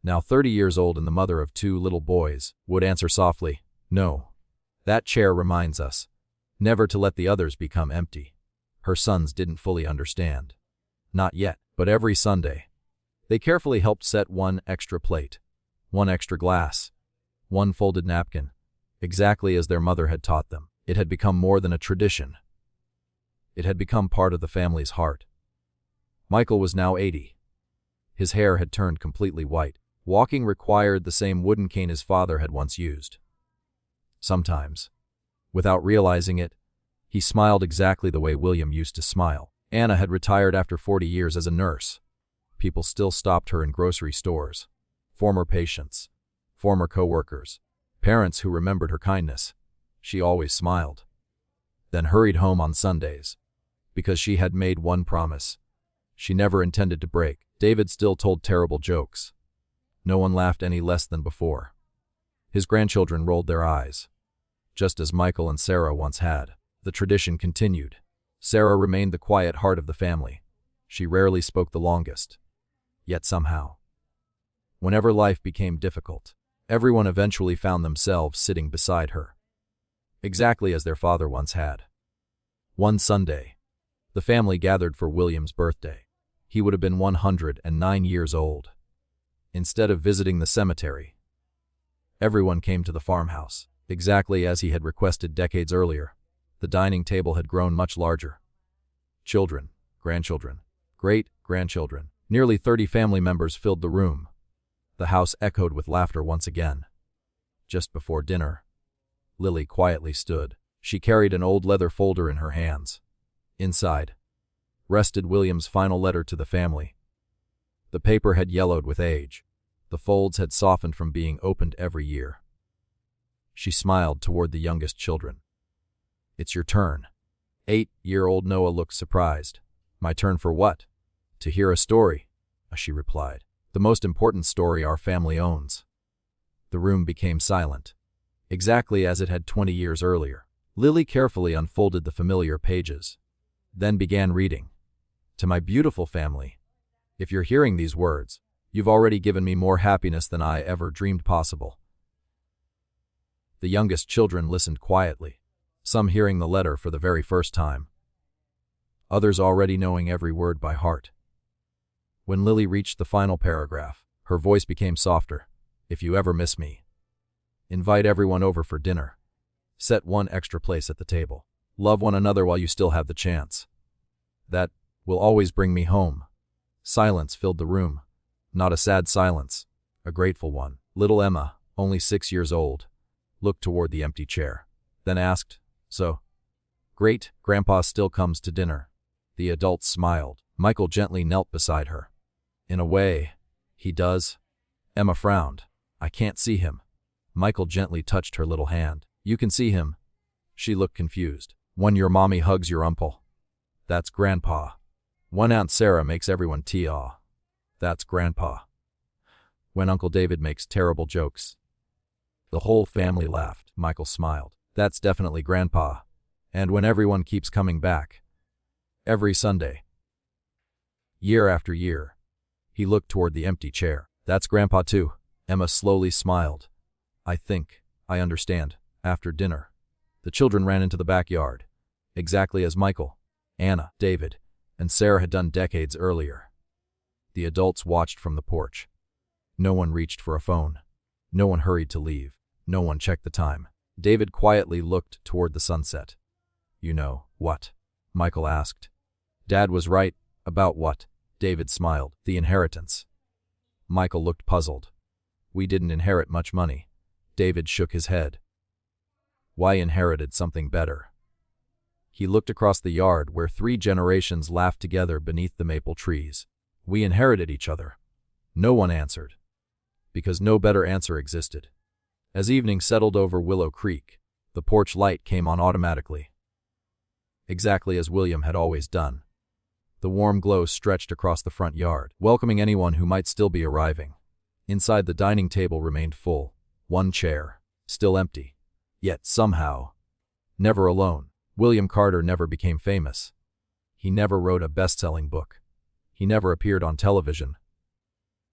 now 30 years old and the mother of 2 little boys, would answer softly, "No, that chair reminds us never to let the others become empty." Her sons didn't fully understand. Not yet, but every Sunday, they carefully helped set one extra plate, one extra glass, one folded napkin, exactly as their mother had taught them. It had become more than a tradition. It had become part of the family's heart. Michael was now 80. His hair had turned completely white. Walking required the same wooden cane his father had once used. Sometimes, without realizing it, he smiled exactly the way William used to smile. Anna had retired after 40 years as a nurse. People still stopped her in grocery stores. Former patients, former co-workers, parents who remembered her kindness. She always smiled. Then hurried home on Sundays, because she had made one promise she never intended to break. David still told terrible jokes. No one laughed any less than before. His grandchildren rolled their eyes, just as Michael and Sarah once had. The tradition continued. Sarah remained the quiet heart of the family. She rarely spoke the longest. Yet somehow, whenever life became difficult, everyone eventually found themselves sitting beside her, exactly as their father once had. One Sunday, the family gathered for William's birthday. He would have been 109 years old. Instead of visiting the cemetery, everyone came to the farmhouse, exactly as he had requested decades earlier. The dining table had grown much larger. Children, grandchildren, great-grandchildren, nearly 30 family members filled the room. The house echoed with laughter once again. Just before dinner, Lily quietly stood. She carried an old leather folder in her hands. Inside rested William's final letter to the family. The paper had yellowed with age. The folds had softened from being opened every year. She smiled toward the youngest children. "It's your turn." 8-year-old Noah looked surprised. "My turn for what?" "To hear a story," she replied. "The most important story our family owns." The room became silent, exactly as it had 20 years earlier. Lily carefully unfolded the familiar pages, then began reading. "To my beautiful family, if you're hearing these words, you've already given me more happiness than I ever dreamed possible." The youngest children listened quietly, some hearing the letter for the very first time, others already knowing every word by heart. When Lily reached the final paragraph, her voice became softer. "If you ever miss me, invite everyone over for dinner. Set one extra place at the table. Love one another while you still have the chance. That will always bring me home." Silence filled the room. Not a sad silence, a grateful one. Little Emma, only 6 years old, looked toward the empty chair, then asked, "So, Grandpa still comes to dinner?" The adults smiled. Michael gently knelt beside her. "In a way, he does." Emma frowned. "I can't see him." Michael gently touched her little hand. "You can see him." She looked confused. "When your mommy hugs your uncle, that's Grandpa. When Aunt Sarah makes everyone tea-aw, that's Grandpa. When Uncle David makes terrible jokes." The whole family laughed. Michael smiled. "That's definitely Grandpa. And when everyone keeps coming back, every Sunday, year after year." He looked toward the empty chair. "That's Grandpa too." Emma slowly smiled. "I think I understand." After dinner, the children ran into the backyard, exactly as Michael, Anna, David, and Sarah had done decades earlier. The adults watched from the porch. No one reached for a phone. No one hurried to leave. No one checked the time. David quietly looked toward the sunset. "You know what?" Michael asked. "Dad was right." "About what?" David smiled. "The inheritance." Michael looked puzzled. "We didn't inherit much money." David shook his head. "Why inherited something better?" He looked across the yard where 3 generations laughed together beneath the maple trees. "We inherited each other." No one answered, because no better answer existed. As evening settled over Willow Creek, the porch light came on automatically, exactly as William had always done. The warm glow stretched across the front yard, welcoming anyone who might still be arriving. Inside, the dining table remained full, one chair, still empty. Yet somehow, never alone. William Carter never became famous. He never wrote a best-selling book. He never appeared on television.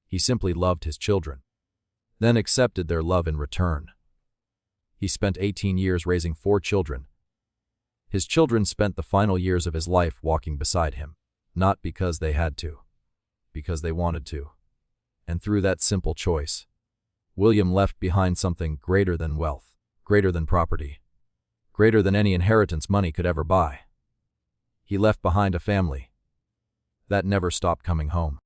He simply loved his children, then accepted their love in return. He spent 18 years raising 4 children. His children spent the final years of his life walking beside him. Not because they had to, because they wanted to. And through that simple choice, William left behind something greater than wealth, greater than property, greater than any inheritance money could ever buy. He left behind a family that never stopped coming home.